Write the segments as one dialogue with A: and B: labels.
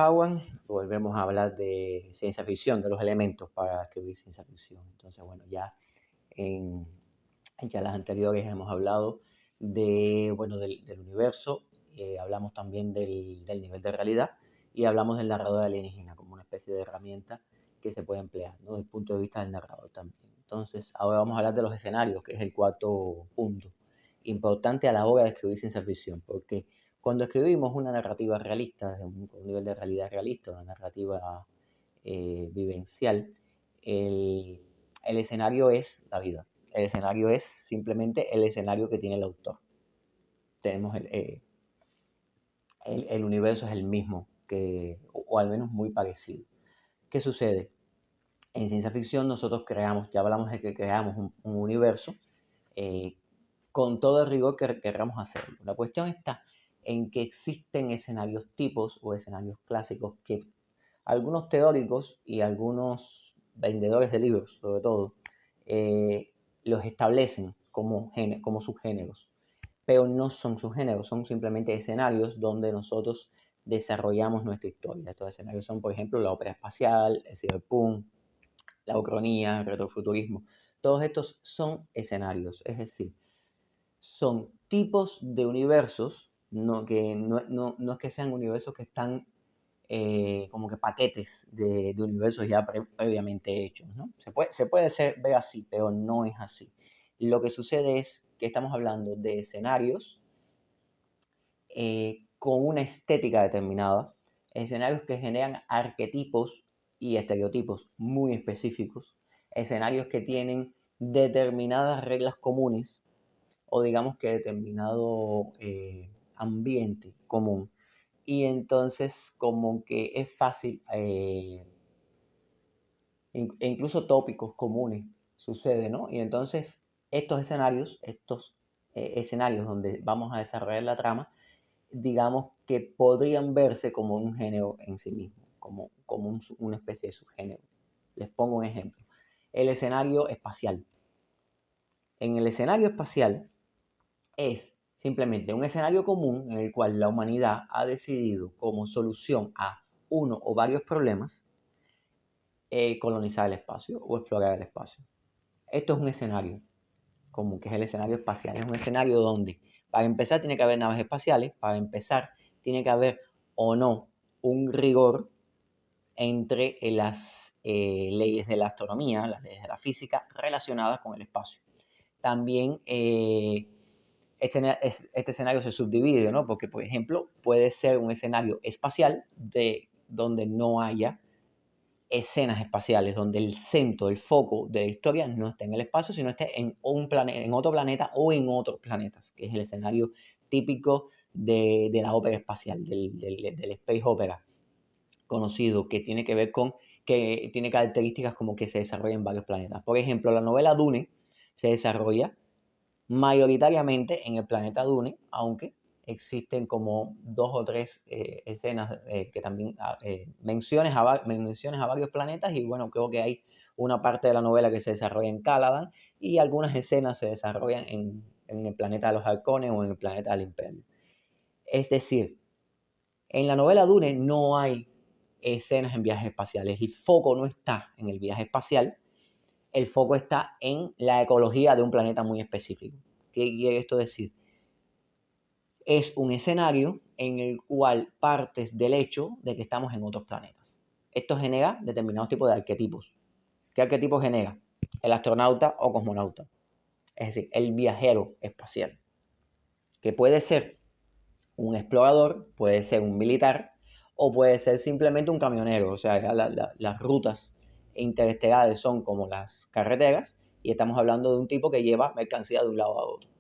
A: McGowan, volvemos a hablar de ciencia ficción, de los elementos para escribir ciencia ficción. Entonces, bueno, en, ya las anteriores hemos hablado del universo, hablamos también del nivel de realidad y hablamos del narrador alienígena como una especie de herramienta que se puede emplear, ¿no? Desde el punto de vista del narrador también. Entonces, ahora vamos a hablar de los escenarios, que es el cuarto punto importante a la hora de escribir ciencia ficción, porque cuando escribimos una narrativa realista, de un nivel de realidad realista, una narrativa vivencial, el escenario es la vida. El escenario es simplemente el escenario que tiene el autor. Tenemos el universo es el mismo, o al menos muy parecido. ¿Qué sucede? En ciencia ficción nosotros creamos, ya hablamos de que creamos un universo eh, con todo el rigor que queramos hacerlo. La cuestión está en que existen escenarios tipos o escenarios clásicos que algunos teóricos y algunos vendedores de libros, sobre todo, los establecen como subgéneros, pero no son subgéneros, son simplemente escenarios donde nosotros desarrollamos nuestra historia. Estos escenarios son, por ejemplo, la ópera espacial, el cyberpunk, la ucronía, el retrofuturismo. Todos estos son escenarios, es decir, son tipos de universos, no es que sean universos que están como que paquetes de universos ya previamente hechos, ¿no? Se puede ver así, pero no es así. Lo que sucede es que estamos hablando de escenarios con una estética determinada, escenarios que generan arquetipos y estereotipos muy específicos, escenarios que tienen determinadas reglas comunes o digamos que determinado ambiente común. Y entonces como que es fácil, incluso tópicos comunes sucede, ¿no? Y entonces estos escenarios donde vamos a desarrollar la trama, digamos que podrían verse como un género en sí mismo, como una especie de subgénero. Les pongo un ejemplo. El escenario espacial. En el escenario espacial es simplemente un escenario común en el cual la humanidad ha decidido como solución a uno o varios problemas colonizar el espacio o explorar el espacio. Esto es un escenario común, que es el escenario espacial. Es un escenario donde, para empezar, tiene que haber naves espaciales, para empezar, tiene que haber o no un rigor entre las leyes de la astronomía, las leyes de la física relacionadas con el espacio. También este escenario se subdivide, ¿no? Porque, por ejemplo, puede ser un escenario espacial donde no haya escenas espaciales, donde el centro, el foco de la historia no esté en el espacio, sino esté en otro planeta o en otros planetas, que es el escenario típico de la ópera espacial, del space opera conocido, que tiene que ver con, que tiene características como que se desarrolla en varios planetas. Por ejemplo, la novela Dune se desarrolla mayoritariamente en el planeta Dune, aunque existen como dos o tres escenas que también menciones a varios planetas y bueno, creo que hay una parte de la novela que se desarrolla en Caladan y algunas escenas se desarrollan en el planeta de los halcones o en el planeta del Imperio. Es decir, en la novela Dune no hay escenas en viajes espaciales, el foco no está en el viaje espacial, el foco está en la ecología de un planeta muy específico. ¿Qué quiere esto decir? Es un escenario en el cual partes del hecho de que estamos en otros planetas. Esto genera determinados tipos de arquetipos. ¿Qué arquetipo genera? El astronauta o cosmonauta. Es decir, el viajero espacial. Que puede ser un explorador, puede ser un militar o puede ser simplemente un camionero. O sea, las rutas interestelares son como las carreteras y estamos hablando de un tipo que lleva mercancía de un lado a otro.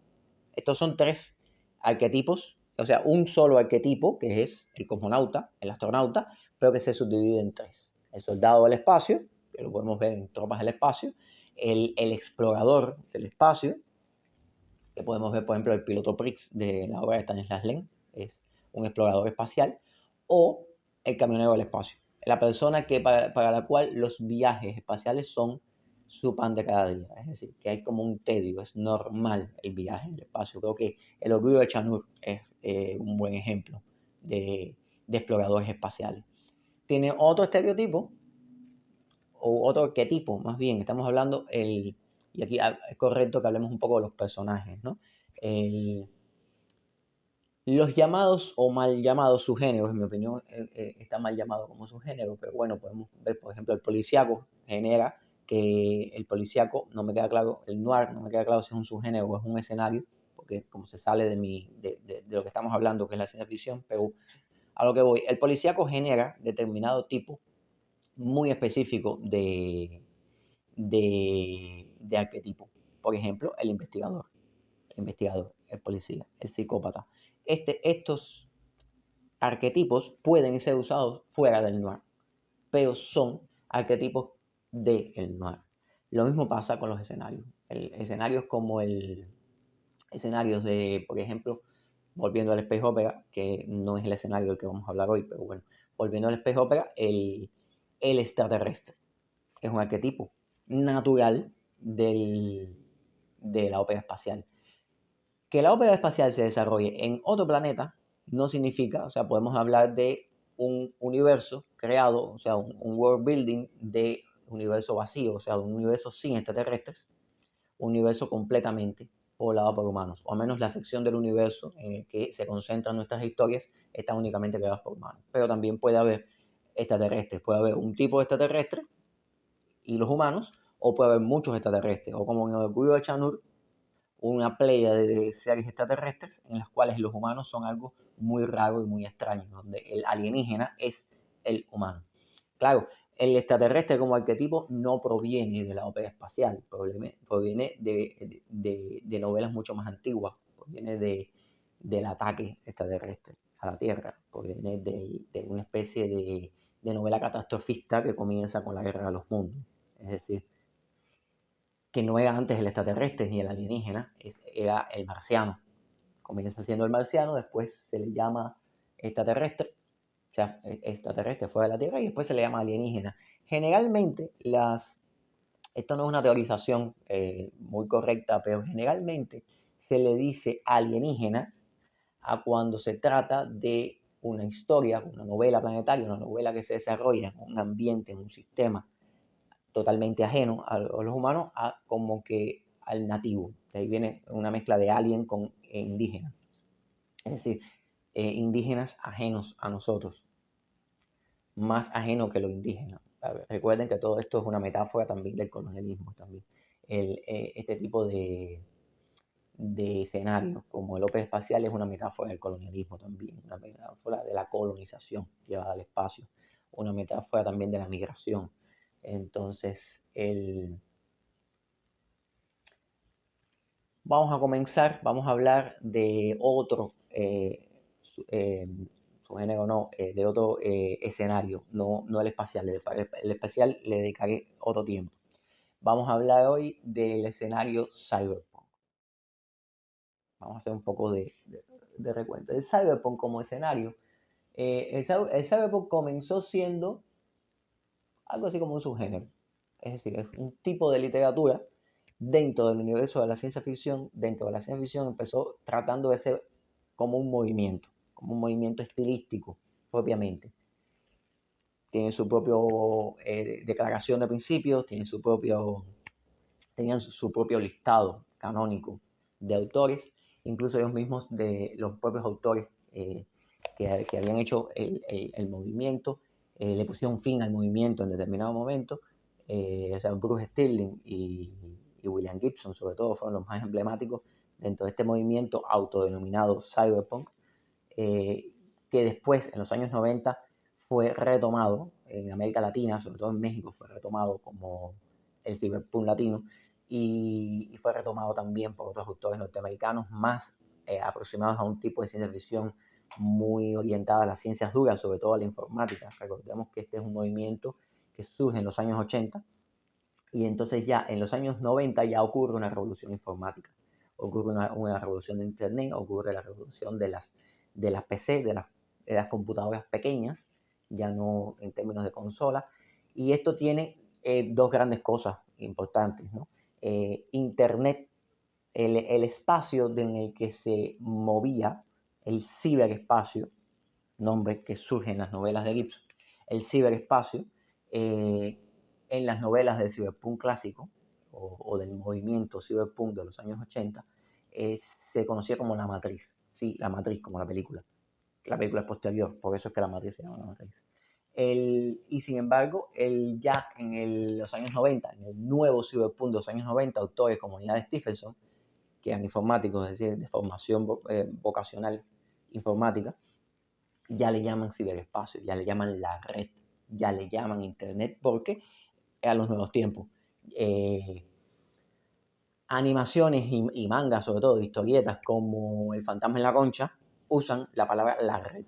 A: Estos son tres arquetipos, o sea, un solo arquetipo, que es el cosmonauta, el astronauta, pero que se subdivide en tres. El soldado del espacio, que lo podemos ver en Tropas del Espacio, el explorador del espacio, que podemos ver, por ejemplo, el piloto Prix de la obra de Stanislas Lem, es un explorador espacial, o el camionero del espacio, la persona para la cual los viajes espaciales son su pan de cada día, es decir, que hay como un tedio, es normal el viaje en el espacio. Creo que el orgullo de Chanur es un buen ejemplo de exploradores espaciales. tiene otro estereotipo, o otro arquetipo, más bien, estamos hablando, y aquí es correcto que hablemos un poco de los personajes, ¿no? Los llamados o mal llamados subgéneros, en mi opinión, está mal llamado como subgénero, pero bueno, podemos ver, por ejemplo, el policíaco genera que el policíaco, no me queda claro, el noir, no me queda claro si es un subgénero o es un escenario, porque como se sale de lo que estamos hablando, que es la ciencia ficción, pero a lo que voy, el policíaco genera determinado tipo muy específico de arquetipo. Por ejemplo, el policía, el psicópata. Estos arquetipos pueden ser usados fuera del noir, pero son arquetipos del noir. Lo mismo pasa con los escenarios. Escenarios como escenarios de, por ejemplo, volviendo al space opera, que no es el escenario del que vamos a hablar hoy, pero bueno, volviendo al space opera, el extraterrestre es un arquetipo natural de la ópera espacial. Que la ópera espacial se desarrolle en otro planeta no significa, o sea, podemos hablar de un universo creado, o sea, un world building de universo vacío, o sea, un universo sin extraterrestres, un universo completamente poblado por humanos, o al menos la sección del universo en el que se concentran nuestras historias está únicamente creada por humanos. Pero también puede haber extraterrestres, puede haber un tipo de extraterrestre y los humanos, o puede haber muchos extraterrestres, o como en el Orgullo de Chanur, una playa de seres extraterrestres en las cuales los humanos son algo muy raro y muy extraño, donde el alienígena es el humano. Claro, el extraterrestre como arquetipo no proviene de la ópera espacial, proviene de novelas mucho más antiguas, proviene del ataque extraterrestre a la Tierra, proviene de una especie de novela catastrofista que comienza con la Guerra de los Mundos. Es decir, que no era antes el extraterrestre ni el alienígena, era el marciano. Comienza siendo el marciano, después se le llama extraterrestre, o sea, extraterrestre fuera de la Tierra, y después se le llama alienígena. Generalmente, esto no es una teorización muy correcta, pero generalmente se le dice alienígena a cuando se trata de una historia, una novela planetaria, una novela que se desarrolla en un ambiente, en un sistema totalmente ajeno a los humanos, como que al nativo. De ahí viene una mezcla de alien con indígena. Es decir, indígenas ajenos a nosotros, más ajeno que lo indígena. Recuerden que todo esto es una metáfora también del colonialismo. También. Este tipo de escenarios, como el ópera espacial, es una metáfora del colonialismo también, una metáfora de la colonización llevada al espacio, una metáfora también de la migración. Entonces, vamos a comenzar, vamos a hablar de otro subgénero, no, de otro escenario, no el espacial. El espacial le dedicaré otro tiempo. Vamos a hablar hoy del escenario cyberpunk. Vamos a hacer un poco de recuento. El cyberpunk como escenario, el cyberpunk comenzó siendo algo así como un subgénero. Es decir, es un tipo de literatura dentro del universo de la ciencia ficción. Dentro de la ciencia ficción empezó tratando de ser como un movimiento estilístico propiamente. Tiene su propio declaración de principios, tenían su propio listado canónico de autores, incluso ellos mismos, de los propios autores que habían hecho el movimiento, le pusieron fin al movimiento en determinado momento. O sea, Bruce Sterling y William Gibson, sobre todo, fueron los más emblemáticos dentro de este movimiento autodenominado cyberpunk, que después, en los años 90, fue retomado en América Latina, sobre todo en México, fue retomado como el cyberpunk latino, y fue retomado también por otros autores norteamericanos más aproximados a un tipo de ciencia ficción muy orientada a las ciencias duras, sobre todo a la informática. Recordemos que este es un movimiento que surge en los años 80, y entonces ya en los años 90 ya ocurre una revolución informática, ocurre una revolución de Internet, ocurre la revolución de las PC, de las computadoras pequeñas, ya no en términos de consola, y esto tiene dos grandes cosas importantes, ¿no? Internet, el espacio en el que se movía, el ciberespacio, nombre que surge en las novelas de Gibson, el ciberespacio, en las novelas del cyberpunk clásico o del movimiento cyberpunk de los años 80, se conocía como la matriz. Sí, la matriz, como la película. La película es posterior, por eso es que la matriz se llama la matriz. Y sin embargo, ya en los años 90, en el nuevo cyberpunk de los años 90, autores como Neal Stephenson, que eran informáticos, es decir, de formación vocacional informática, ya le llaman ciberespacio, ya le llaman la red, ya le llaman internet, porque a los nuevos tiempos. Animaciones y mangas, sobre todo, historietas como El fantasma en la concha, usan la palabra la red,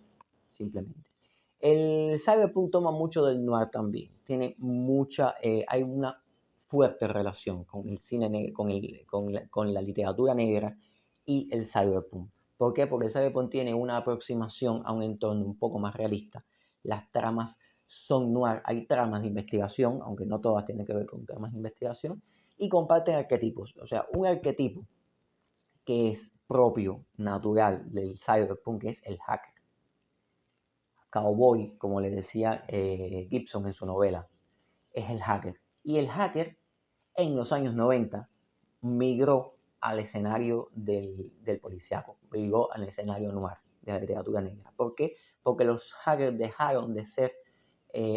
A: simplemente. El cyberpunk toma mucho del noir también. Hay una fuerte relación con el cine, con la literatura negra y el cyberpunk. ¿Por qué? Porque el cyberpunk tiene una aproximación a un entorno un poco más realista. Las tramas son noir, hay tramas de investigación, aunque no todas tienen que ver con tramas de investigación, y comparten arquetipos. O sea, un arquetipo que es propio, natural del cyberpunk es el hacker. Cowboy, como le decía Gibson en su novela, es el hacker. Y el hacker en los años 90 migró al escenario del policíaco, migró al escenario noir de la literatura negra. ¿Por qué? Porque los hackers dejaron de ser,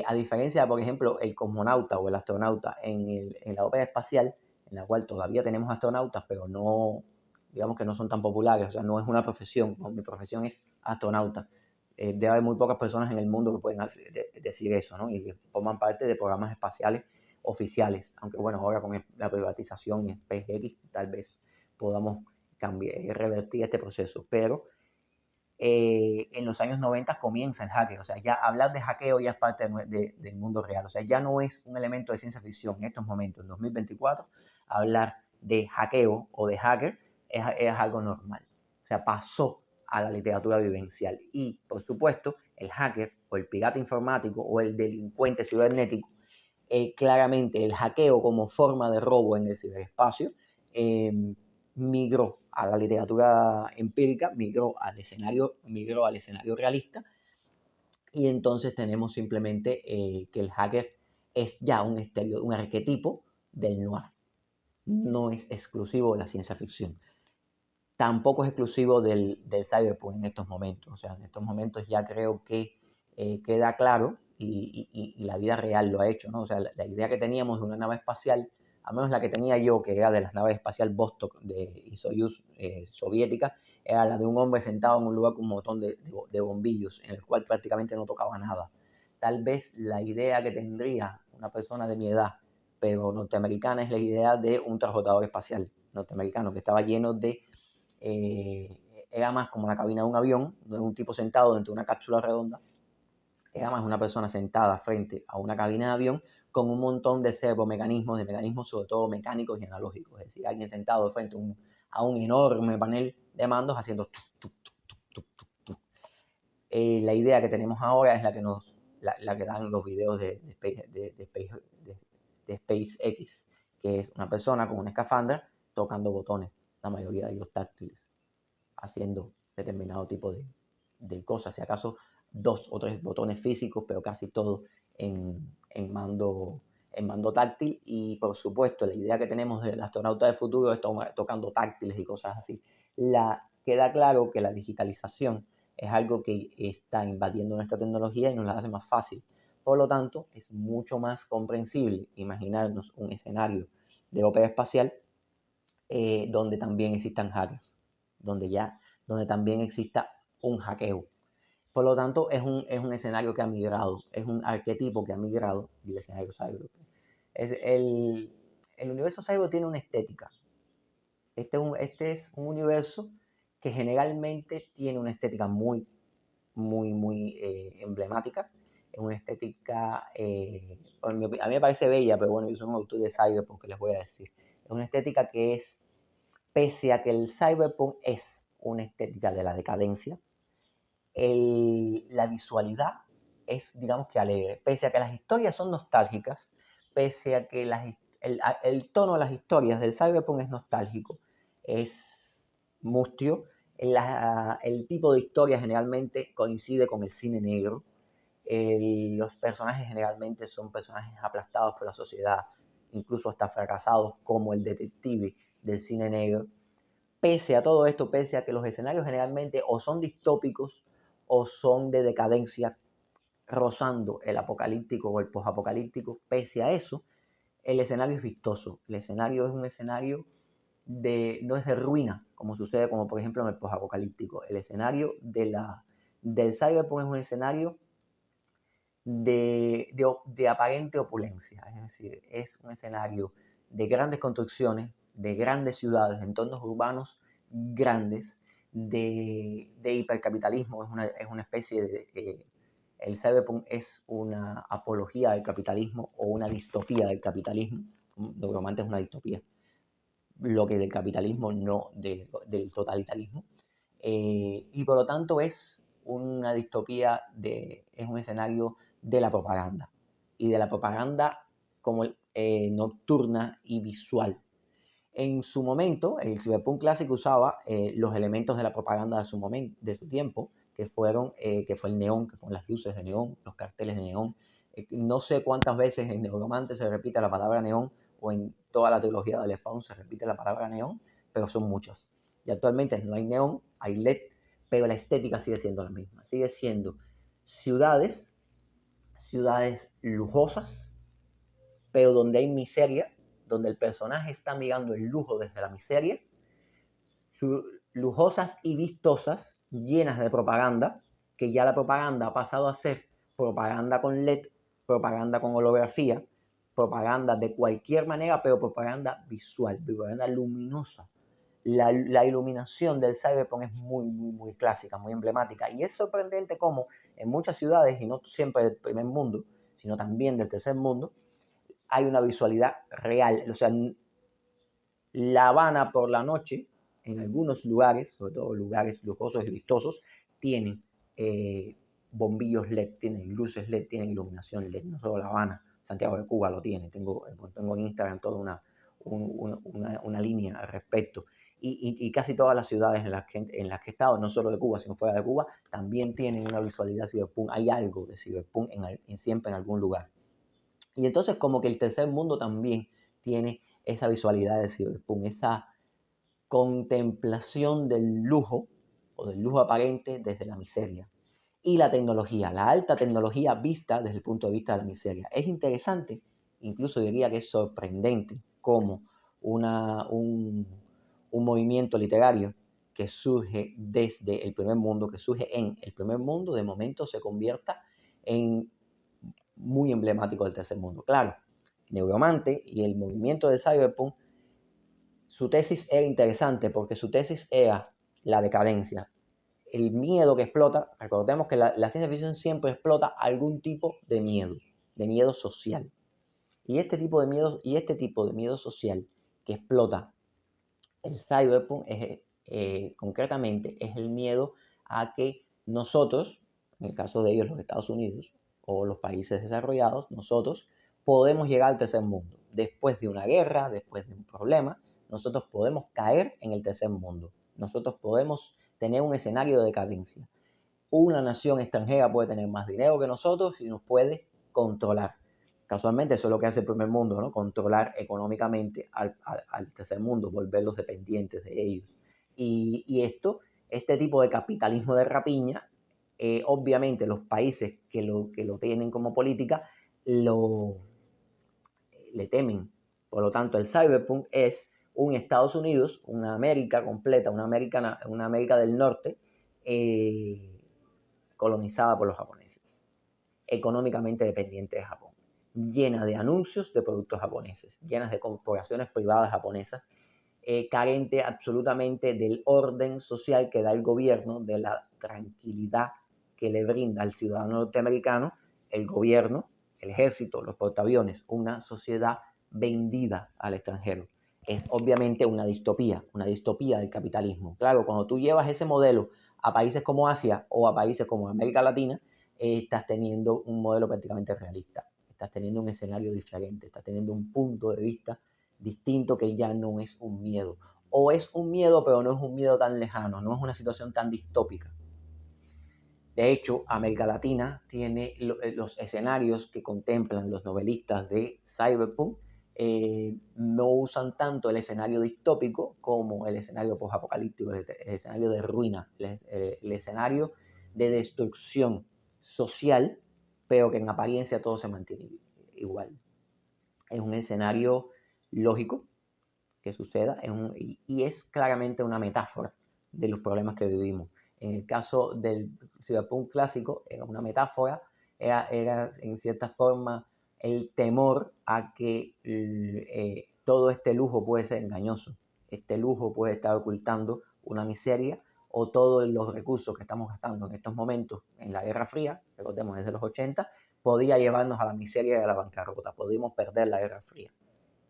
A: a diferencia de, por ejemplo, el cosmonauta o el astronauta en la ópera espacial, en la cual todavía tenemos astronautas, pero no, digamos que no son tan populares, o sea, no es una profesión, ¿no? Mi profesión es astronauta. Debe haber muy pocas personas en el mundo que pueden decir eso, ¿no? Y que forman parte de programas espaciales oficiales, aunque bueno, ahora con la privatización y SpaceX tal vez podamos revertir este proceso, pero en los años 90 comienza el hackeo, o sea, ya hablar de hackeo ya es parte del mundo real, o sea, ya no es un elemento de ciencia ficción en estos momentos, en 2024, hablar de hackeo o de hacker es algo normal, o sea, pasó a la literatura vivencial y, por supuesto, el hacker o el pirata informático o el delincuente cibernético, claramente el hackeo como forma de robo en el ciberespacio, migró a la literatura empírica, migró al escenario realista, y entonces tenemos simplemente que el hacker es ya un arquetipo del noir. No es exclusivo de la ciencia ficción. Tampoco es exclusivo del cyberpunk en estos momentos. O sea, en estos momentos ya creo que queda claro y la vida real lo ha hecho, ¿no? O sea, la idea que teníamos de una nave espacial, al menos la que tenía yo, que era de las naves espacial Vostok y Soyuz soviética, era la de un hombre sentado en un lugar con un montón de bombillos, en el cual prácticamente no tocaba nada. Tal vez la idea que tendría una persona de mi edad, pero norteamericana, es la idea de un transportador espacial norteamericano que estaba lleno de era más como la cabina de un avión, no era un tipo sentado dentro de una cápsula redonda, era más una persona sentada frente a una cabina de avión con un montón de servomecanismos, de mecanismos sobre todo mecánicos y analógicos, es decir, alguien sentado frente a un enorme panel de mandos haciendo tuc, tuc, tuc, tuc, tuc, tuc. La idea que tenemos ahora es la que dan los videos de SpaceX, que es una persona con una escafandra tocando botones, la mayoría de ellos táctiles, haciendo determinado tipo de cosas, si acaso 2 o 3 botones físicos, pero casi todo en mando táctil. Y por supuesto, la idea que tenemos del astronauta del futuro es tocando táctiles y cosas así. Queda claro que la digitalización es algo que está invadiendo nuestra tecnología y nos la hace más fácil. Por lo tanto, es mucho más comprensible imaginarnos un escenario de ópera espacial donde también existan hackers, donde también exista un hackeo. Por lo tanto, es un escenario que ha migrado, es un arquetipo que ha migrado del escenario cyber. El universo cyber tiene una estética. Este es un universo que generalmente tiene una estética muy, muy, muy emblemática. Es una estética, a mí me parece bella, pero bueno, yo soy un autor de cyber porque les voy a decir. Es una estética que es, pese a que el cyberpunk es una estética de la decadencia, la visualidad es, digamos que alegre, pese a que las historias son nostálgicas, pese a que el tono de las historias del cyberpunk es nostálgico, es mustio, el tipo de historia generalmente coincide con el cine negro, Los personajes generalmente son personajes aplastados por la sociedad, incluso hasta fracasados, como el detective del cine negro. Pese a todo esto, pese a que los escenarios generalmente o son distópicos o son de decadencia, rozando el apocalíptico o el posapocalíptico, pese a eso, el escenario es vistoso. El escenario es un escenario no es de ruina, como sucede como por ejemplo en el posapocalíptico. El escenario del cyberpunk es un escenario de aparente opulencia, es decir, es un escenario de grandes construcciones, de grandes ciudades, entornos urbanos grandes, de hipercapitalismo, es una especie de... el cyberpunk es una apología del capitalismo o una distopía del capitalismo. Neuromante es una distopía, lo que del capitalismo, no del totalitarismo. Y por lo tanto es una distopía, es un escenario de la propaganda, y de la propaganda como nocturna y visual. En su momento, el cyberpunk clásico usaba los elementos de la propaganda de su momento, de su tiempo, que fue el neón, que fueron las luces de neón, los carteles de neón. No sé cuántas veces en Neuromante se repite la palabra neón, o en toda la trilogía de Lefauns se repite la palabra neón, pero son muchas. Y actualmente no hay neón, hay LED, pero la estética sigue siendo la misma. Sigue siendo ciudades, ciudades lujosas, pero donde hay miseria, donde el personaje está mirando el lujo desde la miseria, lujosas y vistosas, llenas de propaganda, que ya la propaganda ha pasado a ser propaganda con LED, propaganda con holografía, propaganda de cualquier manera, pero propaganda visual, propaganda luminosa. La iluminación del cyberpunk es muy clásica, muy emblemática, y es sorprendente cómo en muchas ciudades, y no siempre del primer mundo, sino también del tercer mundo, hay una visualidad real. O sea, La Habana por la noche, en algunos lugares, sobre todo lugares lujosos y vistosos, tienen bombillos LED, tienen luces LED, tienen iluminación LED. No solo La Habana, Santiago de Cuba lo tiene. Tengo en Instagram toda una línea al respecto. Y casi todas las ciudades en las que he estado, no solo de Cuba, sino fuera de Cuba, también tienen una visualidad cyberpunk. Hay algo de cyberpunk siempre en algún lugar. Y entonces como que el tercer mundo también tiene esa visualidad de cyberpunk, esa contemplación del lujo o del lujo aparente desde la miseria. Y la tecnología, la alta tecnología vista desde el punto de vista de la miseria. Es interesante, incluso diría que es sorprendente, como un movimiento literario que surge desde el primer mundo, que surge en el primer mundo, de momento se convierta en muy emblemático del tercer mundo. Claro, Neuromante y el movimiento del cyberpunk, su tesis era interesante porque su tesis era la decadencia, el miedo que explota. Recordemos que la ciencia ficción siempre explota algún tipo de miedo social. Y este tipo de miedo social que explota el cyberpunk concretamente es el miedo a que nosotros, en el caso de ellos los Estados Unidos o los países desarrollados, nosotros podemos llegar al tercer mundo. Después de una guerra, después de un problema, nosotros podemos caer en el tercer mundo. Nosotros podemos tener un escenario de decadencia. Una nación extranjera puede tener más dinero que nosotros y nos puede controlar. Casualmente eso es lo que hace el primer mundo, ¿no? Controlar económicamente al tercer mundo, volverlos dependientes de ellos. Y este tipo de capitalismo de rapiña, obviamente los países que lo tienen como política le temen. Por lo tanto, el cyberpunk es un Estados Unidos, una América completa, una América del Norte, colonizada por los japoneses, económicamente dependiente de Japón, llena de anuncios de productos japoneses, llenas de corporaciones privadas japonesas, carente absolutamente del orden social que da el gobierno, de la tranquilidad que le brinda al ciudadano norteamericano el gobierno, el ejército, los portaaviones, una sociedad vendida al extranjero. Es obviamente una distopía del capitalismo. Claro, cuando tú llevas ese modelo a países como Asia o a países como América Latina, estás teniendo un modelo prácticamente realista, estás teniendo un escenario diferente, estás teniendo un punto de vista distinto que ya no es un miedo. O es un miedo, pero no es un miedo tan lejano, no es una situación tan distópica. De hecho, América Latina tiene los escenarios que contemplan los novelistas de cyberpunk. No usan tanto el escenario distópico como el escenario posapocalíptico, el escenario de ruina, el escenario de destrucción social, pero que en apariencia todo se mantiene igual. Es un escenario lógico que suceda y es claramente una metáfora de los problemas que vivimos. En el caso del cyberpunk clásico, era una metáfora, era en cierta forma el temor a que todo este lujo puede ser engañoso. Este lujo puede estar ocultando una miseria o todos los recursos que estamos gastando en estos momentos en la Guerra Fría, recordemos desde los 80, podía llevarnos a la miseria y a la bancarrota. Podíamos perder la Guerra Fría.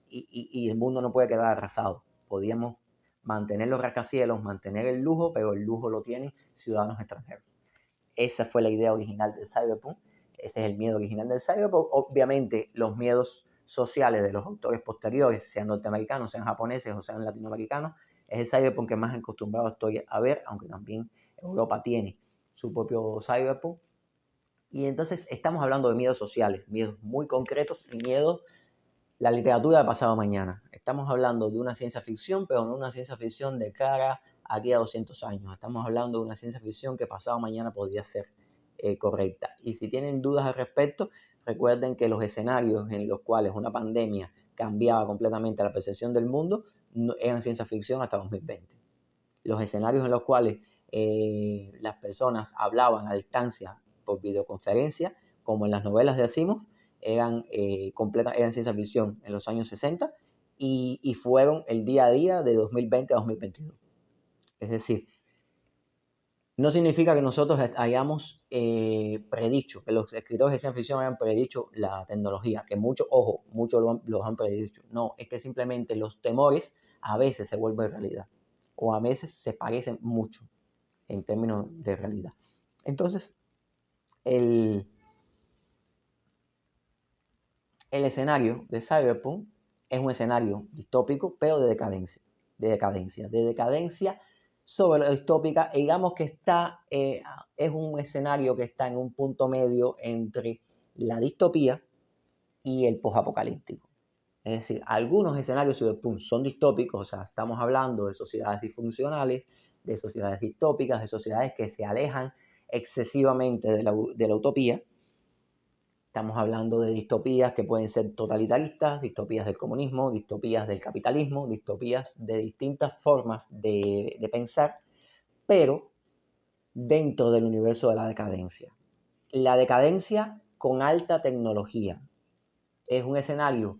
A: Y el mundo no puede quedar arrasado. Podíamos mantener los rascacielos, mantener el lujo, pero el lujo lo tienen ciudadanos extranjeros. Esa fue la idea original del cyberpunk. Ese es el miedo original del cyberpunk. Obviamente, los miedos sociales de los autores posteriores, sean norteamericanos, sean japoneses o sean latinoamericanos, es el cyberpunk que más acostumbrado estoy a ver, aunque también Europa tiene su propio cyberpunk. Y entonces estamos hablando de miedos sociales, miedos muy concretos y miedos la literatura de pasado mañana. Estamos hablando de una ciencia ficción, pero no una ciencia ficción de cara a aquí a 200 años. Estamos hablando de una ciencia ficción que pasado mañana podría ser correcta. Y si tienen dudas al respecto, recuerden que los escenarios en los cuales una pandemia cambiaba completamente la percepción del mundo eran ciencia ficción hasta 2020. Los escenarios en los cuales las personas hablaban a distancia por videoconferencia, como en las novelas de Asimov, eran ciencia ficción en los años 60 y fueron el día a día de 2020 a 2022. Es decir, no significa que nosotros hayamos predicho, que los escritores de ciencia ficción hayan predicho la tecnología, que muchos los han predicho. No, es que simplemente los temores a veces se vuelven realidad o a veces se parecen mucho en términos de realidad. Entonces, el escenario de Cyberpunk es un escenario distópico, pero de decadencia sobre la distópica. Digamos que es un escenario que está en un punto medio entre la distopía y el posapocalíptico. Es decir, algunos escenarios cyberpunk son distópicos, o sea, estamos hablando de sociedades disfuncionales, de sociedades distópicas, de sociedades que se alejan excesivamente de la utopía. Estamos hablando de distopías que pueden ser totalitaristas, distopías del comunismo, distopías del capitalismo, distopías de distintas formas de pensar, pero dentro del universo de la decadencia. La decadencia con alta tecnología es un escenario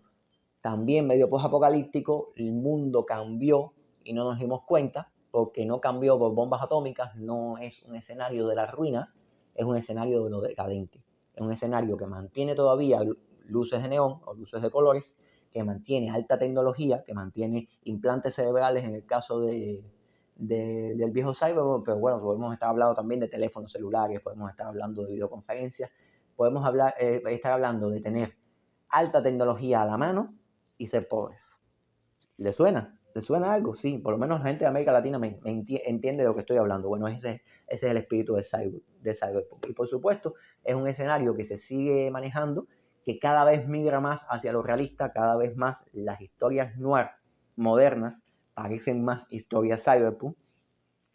A: también medio post-apocalíptico. El mundo cambió y no nos dimos cuenta, porque no cambió por bombas atómicas. No es un escenario de la ruina, es un escenario de lo decadente. Es un escenario que mantiene todavía luces de neón o luces de colores, que mantiene alta tecnología, que mantiene implantes cerebrales en el caso del viejo cyber, pero bueno, podemos estar hablando también de teléfonos celulares, podemos estar hablando de videoconferencias, podemos estar hablando de tener alta tecnología a la mano y ser pobres. ¿Le suena? ¿Le suena algo? Sí, por lo menos la gente de América Latina entiende de lo que estoy hablando. Bueno, ese es el espíritu de Cyberpunk. Y por supuesto, es un escenario que se sigue manejando, que cada vez migra más hacia lo realista, cada vez más las historias noir modernas parecen más historias cyberpunk.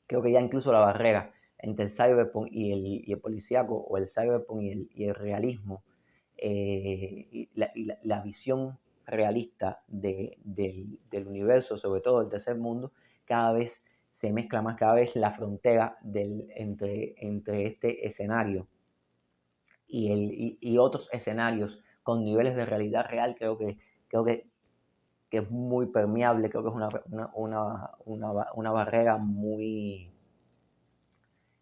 A: Creo que ya incluso la barrera entre el cyberpunk y el policíaco, o el cyberpunk y el realismo, y la visión realista del universo, sobre todo del tercer mundo, cada vez se mezcla más, cada vez la frontera entre este escenario y otros escenarios con niveles de realidad real, que es muy permeable. Creo que es una barrera muy,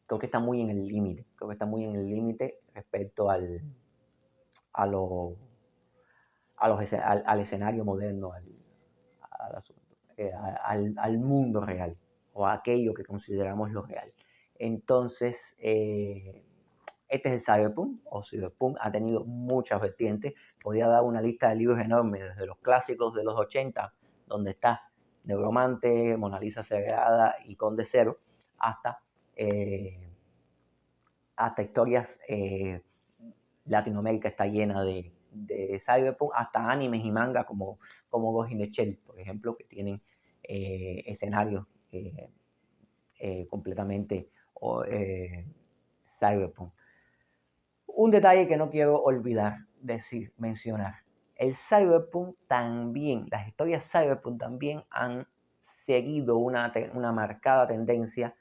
A: creo que está muy en el límite, creo que está muy en el límite respecto a lo, al escenario moderno, al mundo real, o a aquello que consideramos lo real. Entonces, este es el Cyberpunk, o Cyberpunk ha tenido muchas vertientes. Podría dar una lista de libros enormes, desde los clásicos de los 80, donde está Neuromante, Mona Lisa Sagrada y Conde Zero, hasta hasta historias, Latinoamérica está llena de cyberpunk, hasta animes y mangas como Ghost in the Shell, por ejemplo, que tienen escenarios completamente cyberpunk. Un detalle que no quiero olvidar mencionar. El cyberpunk también, las historias cyberpunk también han seguido una marcada tendencia,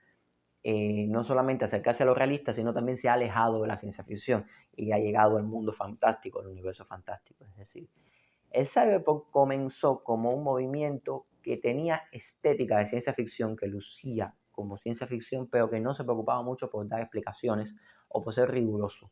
A: no solamente a acercarse a lo realista, sino también se ha alejado de la ciencia ficción y ha llegado al mundo fantástico, al universo fantástico. Es decir, el cyberpunk comenzó como un movimiento que tenía estética de ciencia ficción, que lucía como ciencia ficción, pero que no se preocupaba mucho por dar explicaciones o por ser riguroso.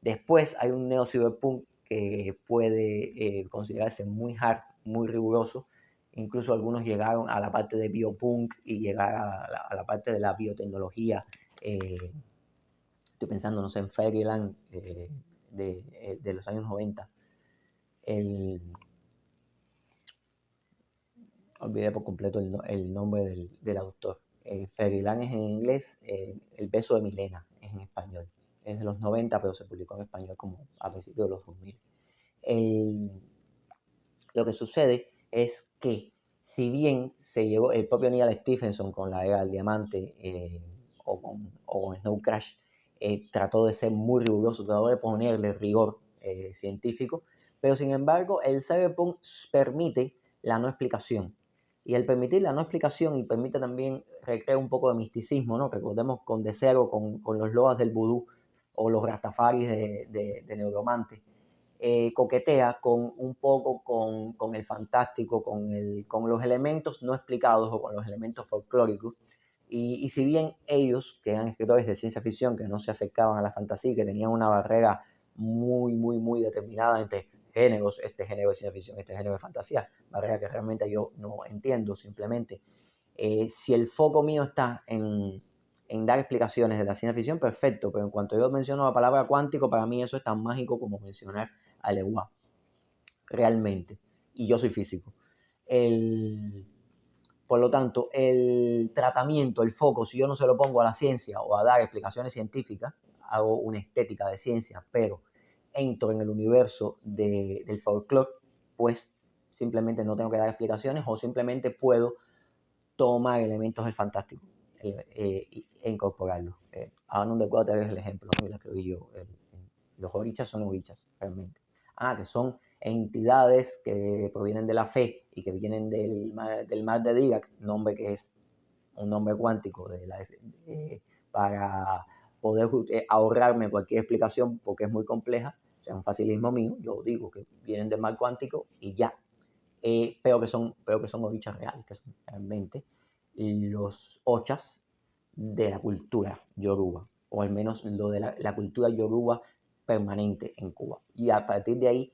A: Después hay un neo-cyberpunk que puede considerarse muy hard, muy riguroso. Incluso algunos llegaron a la parte de biopunk y llegar a la parte de la biotecnología. Estoy pensando, no sé, en Fairyland de los años 90. Olvidé por completo el nombre del autor. Fairyland es en inglés, El beso de Milena es en español. Es de los 90, pero se publicó en español como a principios de los 2000. Lo que sucede es que, si bien se llegó el propio Neal Stephenson con la era del diamante o con Snow Crash, trató de ser muy riguroso, trató de ponerle rigor científico, pero sin embargo el cyberpunk permite la no explicación. Y al permitir la no explicación y permite también recrear un poco de misticismo, ¿no? Recordemos con De Cero, con los loas del vudú o los rastafaris de Neuromante, coquetea con un poco con el fantástico, con los elementos no explicados o con los elementos folclóricos. Y si bien ellos, que eran escritores de ciencia ficción, que no se acercaban a la fantasía, que tenían una barrera muy, muy, muy determinada entre géneros, este género de ciencia ficción, este género de fantasía, barrera que realmente yo no entiendo simplemente. Si el foco mío está en dar explicaciones de la ciencia ficción, perfecto, pero en cuanto yo menciono la palabra cuántico, para mí eso es tan mágico como mencionar al EWA, realmente. Y yo soy físico. Por lo tanto, el tratamiento, el foco, si yo no se lo pongo a la ciencia o a dar explicaciones científicas, hago una estética de ciencia, pero entro en el universo del folclore, pues simplemente no tengo que dar explicaciones o simplemente puedo tomar elementos del fantástico e incorporarlos. Ahora no recuerdo tener el ejemplo, ¿no? La que vi yo. Los orichas son orichas, realmente. Que son entidades que provienen de la fe y que vienen del mar de Dirac, nombre que es un nombre cuántico para poder ahorrarme cualquier explicación porque es muy compleja, o sea, un facilismo mío, yo digo que vienen del mar cuántico y ya, pero que son orichas reales, que son realmente los ochas de la cultura yoruba, o al menos lo de la cultura yoruba permanente en Cuba. Y a partir de ahí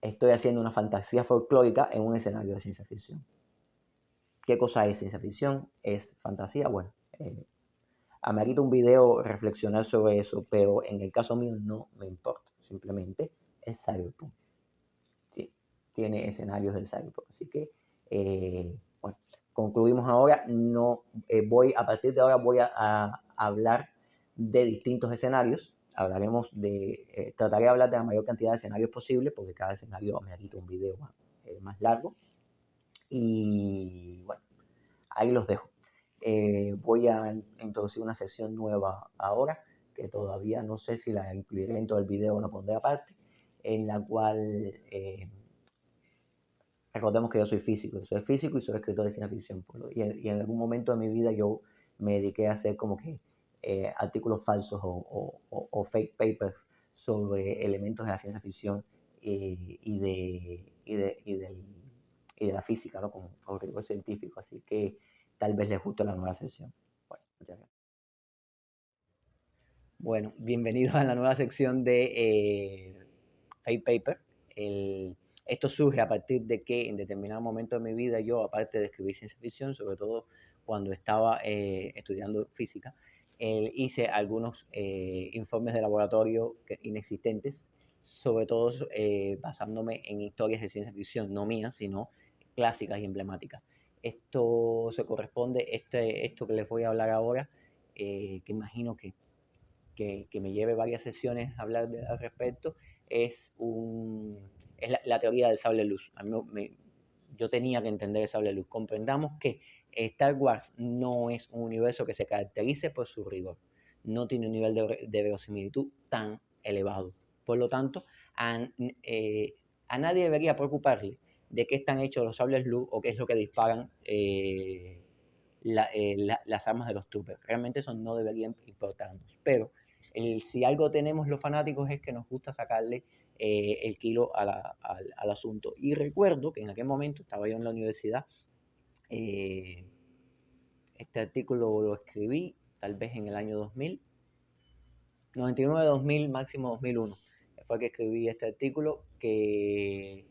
A: estoy haciendo una fantasía folclórica en un escenario de ciencia ficción. ¿Qué cosa es ciencia ficción? ¿Es fantasía? Bueno, amerita un video reflexionar sobre eso, pero en el caso mío no me importa, simplemente es cyberpunk. Sí, tiene escenarios del cyberpunk, así que bueno, concluimos ahora. No a partir de ahora voy a hablar de distintos escenarios. Trataré de hablar de la mayor cantidad de escenarios posible, porque cada escenario me quita un video más largo. Y bueno, ahí los dejo. Voy a introducir una sección nueva ahora, que todavía no sé si la incluiré dentro del video o la pondré aparte, en la cual recordemos que yo soy físico y soy escritor de ciencia ficción. Y en algún momento de mi vida yo me dediqué a hacer como que artículos falsos o fake papers sobre elementos de la ciencia ficción y de la física, ¿no? Con rigor científico. Así que tal vez les guste la nueva sección. Bueno, muchas gracias. Bueno, bienvenidos a la nueva sección de Fake Paper. Esto surge a partir de que en determinado momento de mi vida yo, aparte de escribir ciencia ficción, sobre todo cuando estaba estudiando física, hice algunos informes de laboratorio inexistentes, sobre todo basándome en historias de ciencia ficción, no mías, sino clásicas y emblemáticas. Esto se corresponde, esto que les voy a hablar ahora, que imagino que que me lleve varias sesiones a hablar al respecto, es la teoría del sable luz. Yo tenía que entender el sable luz. Comprendamos que Star Wars no es un universo que se caracterice por su rigor. No tiene un nivel de verosimilitud tan elevado. Por lo tanto, a nadie debería preocuparle de qué están hechos los sables luz o qué es lo que disparan las armas de los troopers. Realmente eso no debería importarnos. Pero si algo tenemos los fanáticos es que nos gusta sacarle el kilo al asunto. Y recuerdo que en aquel momento estaba yo en la universidad, este artículo lo escribí tal vez en el año 2000, 99, 2000, máximo 2001. Fue que escribí este artículo que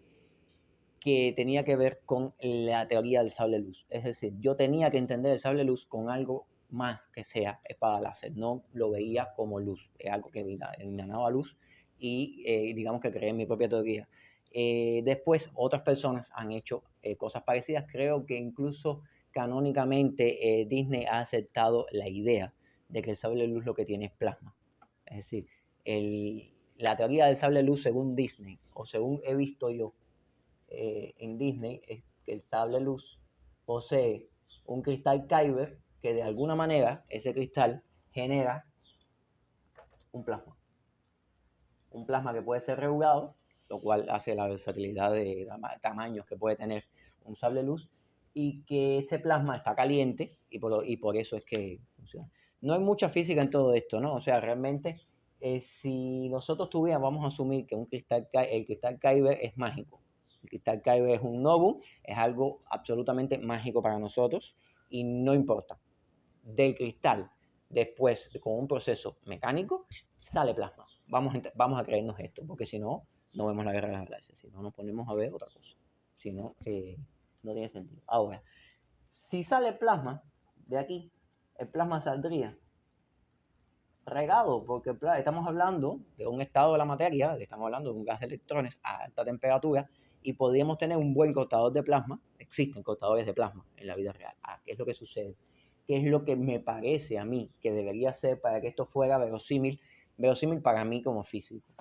A: tenía que ver con la teoría del sable luz. Es decir, yo tenía que entender el sable luz con algo más que sea espada láser. No lo veía como luz, es algo que emanaba luz y digamos que creé mi propia teoría. Después otras personas han hecho cosas parecidas. Creo que incluso canónicamente Disney ha aceptado la idea de que el sable luz lo que tiene es plasma. Es decir, la teoría del sable luz según Disney, o según he visto yo en Disney, es que el sable luz posee un cristal Kyber que de alguna manera ese cristal genera un plasma. Un plasma que puede ser regulado, lo cual hace la versatilidad de tamaños que puede tener un sable luz, y que este plasma está caliente y por eso es que funciona. No hay mucha física en todo esto, ¿no? O sea, realmente, si nosotros tuviéramos, vamos a asumir que el cristal Kyber es mágico. El cristal Kyber es un novum, es algo absolutamente mágico para nosotros y no importa. Del cristal, después, con un proceso mecánico, sale plasma. Vamos a creernos esto, porque si no, no vemos la guerra de las galaxias. Si no, nos ponemos a ver otra cosa. Si no, no tiene sentido. Ahora, si sale plasma de aquí, el plasma saldría regado, porque estamos hablando de un estado de la materia, estamos hablando de un gas de electrones a alta temperatura, y podríamos tener un buen cortador de plasma. Existen cortadores de plasma en la vida real. ¿Qué es lo que sucede? ¿Qué es lo que me parece a mí que debería ser para que esto fuera verosímil para mí como físico?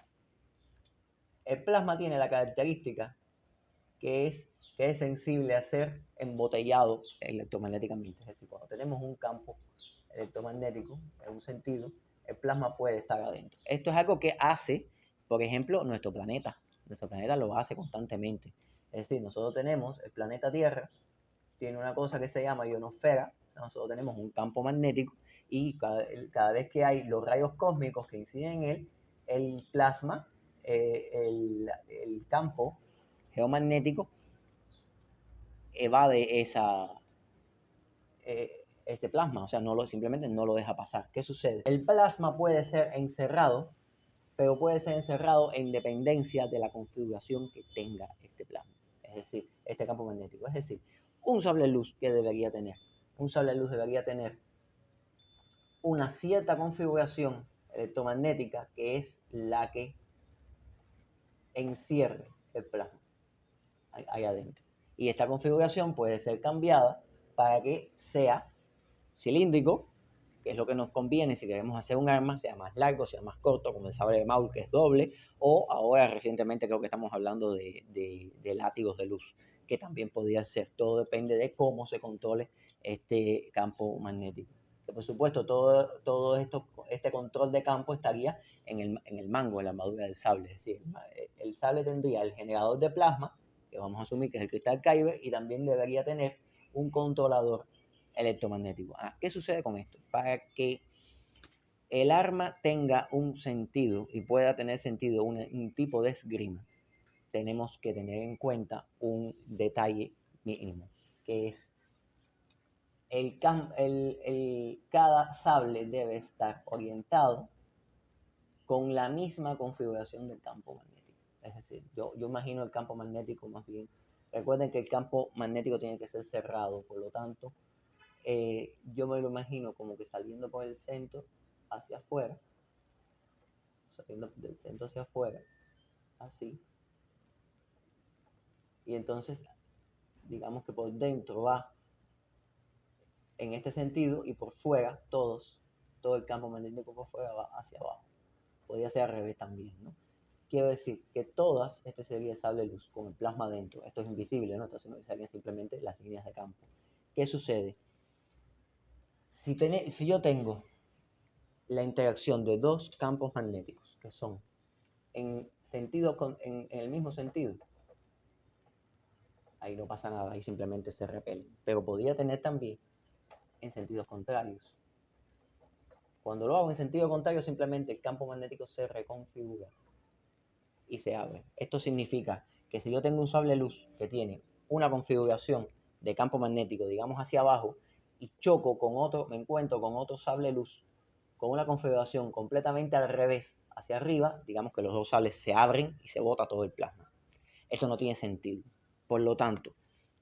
A: El plasma tiene la característica que es sensible a ser embotellado electromagnéticamente. Es decir, cuando tenemos un campo electromagnético en un sentido, el plasma puede estar adentro. Esto es algo que hace, por ejemplo, nuestro planeta. Nuestro planeta lo hace constantemente. Es decir, nosotros tenemos el planeta Tierra, tiene una cosa que se llama ionosfera. Nosotros tenemos un campo magnético y cada vez que hay los rayos cósmicos que inciden en él, el plasma, el campo geomagnético evade ese plasma, o sea, simplemente no lo deja pasar. ¿Qué sucede? El plasma puede ser encerrado, pero puede ser encerrado en dependencia de la configuración que tenga este plasma, es decir, este campo magnético. Es decir, un sable luz que debería tener, un sable luz debería tener una cierta configuración electromagnética que es la que encierre el plasma ahí adentro. Y esta configuración puede ser cambiada para que sea cilíndrico, que es lo que nos conviene si queremos hacer un arma, sea más largo, sea más corto, como el sable de Maul, que es doble, o ahora recientemente creo que estamos hablando de látigos de luz, que también podría ser. Todo depende de cómo se controle este campo magnético. Que por supuesto, todo este control de campo estaría en el mango, en la armadura del sable. Es decir, el sable tendría el generador de plasma, que vamos a asumir que es el cristal Kyber, y también debería tener un controlador electromagnético. ¿Qué sucede con esto? Para que el arma tenga un sentido y pueda tener sentido un tipo de esgrima, tenemos que tener en cuenta un detalle mínimo, que es cada sable debe estar orientado con la misma configuración del campo magnético. Es decir, yo imagino el campo magnético más bien. Recuerden que el campo magnético tiene que ser cerrado, por lo tanto, yo me lo imagino como que saliendo por el centro hacia afuera, saliendo del centro hacia afuera, así, y entonces digamos que por dentro va en este sentido y por fuera todos todo el campo magnético por fuera va hacia abajo. Podría ser al revés también, ¿no? Quiero decir que todas, este sería el sable luz con el plasma dentro. Esto es invisible, ¿no? Entonces no serían simplemente las líneas de campo. ¿Qué sucede? Si yo tengo la interacción de dos campos magnéticos que son en el mismo sentido, ahí no pasa nada, ahí simplemente se repelen. Pero podría tener también en sentidos contrarios. Cuando lo hago en sentido contrario, simplemente el campo magnético se reconfigura y se abre. Esto significa que si yo tengo un sable luz que tiene una configuración de campo magnético, digamos hacia abajo, y choco con otro, me encuentro con otro sable luz con una configuración completamente al revés, hacia arriba, digamos que los dos sables se abren y se bota todo el plasma. Esto no tiene sentido. Por lo tanto,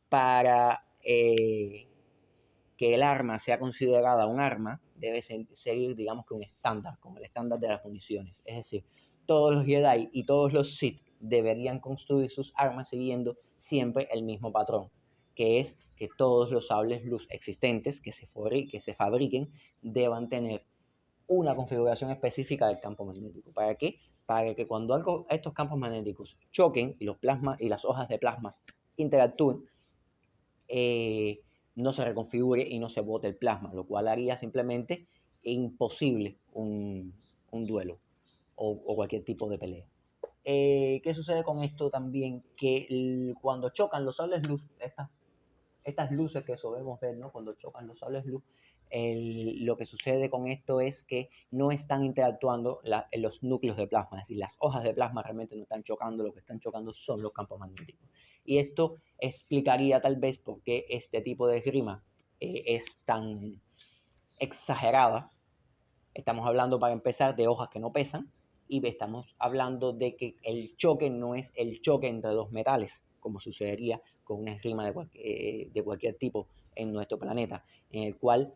A: para que el arma sea considerada un arma, debe seguir, digamos que un estándar, como el estándar de las municiones. Es decir, todos los Jedi y todos los Sith deberían construir sus armas siguiendo siempre el mismo patrón, que es que todos los sables luz existentes que se fabriquen deban tener una configuración específica del campo magnético. ¿Para qué? Para que cuando estos campos magnéticos choquen y los plasmas y las hojas de plasmas interactúen, no se reconfigure y no se bote el plasma, lo cual haría simplemente imposible un duelo o cualquier tipo de pelea. ¿Qué sucede con esto también? Que cuando chocan los sables luz, estas luces que solemos ver, ¿no? Cuando chocan los sables luz, lo que sucede con esto es que no están interactuando los núcleos de plasma, es decir, las hojas de plasma realmente no están chocando, lo que están chocando son los campos magnéticos. Y esto explicaría tal vez por qué este tipo de esgrima es tan exagerada. Estamos hablando, para empezar, de hojas que no pesan, y estamos hablando de que el choque no es el choque entre dos metales, como sucedería con una esgrima de cualquier tipo en nuestro planeta, en el cual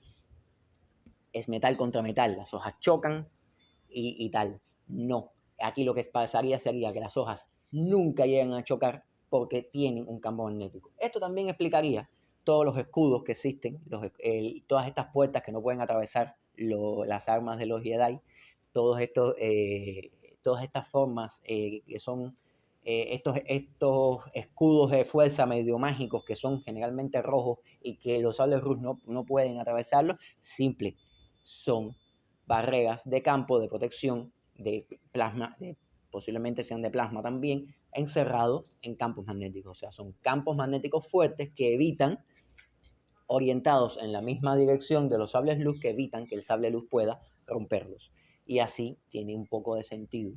A: es metal contra metal, las hojas chocan y tal. No, aquí lo que pasaría sería que las hojas nunca llegan a chocar porque tienen un campo magnético. Esto también explicaría todos los escudos que existen, todas estas puertas que no pueden atravesar las armas de los Jedi, todas estas formas que son estos escudos de fuerza medio mágicos que son generalmente rojos y que los sables luz no pueden atravesarlos, simple, son barreras de campo de protección de plasma, posiblemente sean de plasma también, encerrados en campos magnéticos. O sea, son campos magnéticos fuertes que evitan, orientados en la misma dirección de los sables luz, que evitan que el sable luz pueda romperlos. Y así tiene un poco de sentido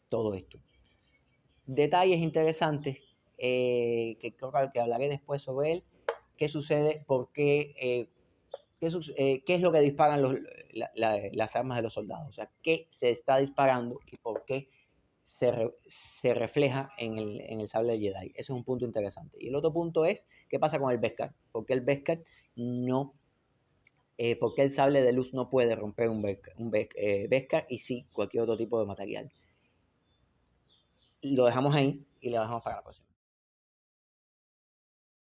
A: todo esto. Detalles interesantes que creo que hablaré después sobre él. ¿Qué sucede? ¿Por qué? ¿Qué es lo que disparan las armas de los soldados? O sea, ¿qué se está disparando y por qué se refleja en el sable de Jedi? Ese es un punto interesante. Y el otro punto es, ¿qué pasa con el Beskar? ¿Por qué el Beskar no... ¿por qué el sable de luz no puede romper un Beskar y sí cualquier otro tipo de material? Lo dejamos ahí y le dejamos para la próxima.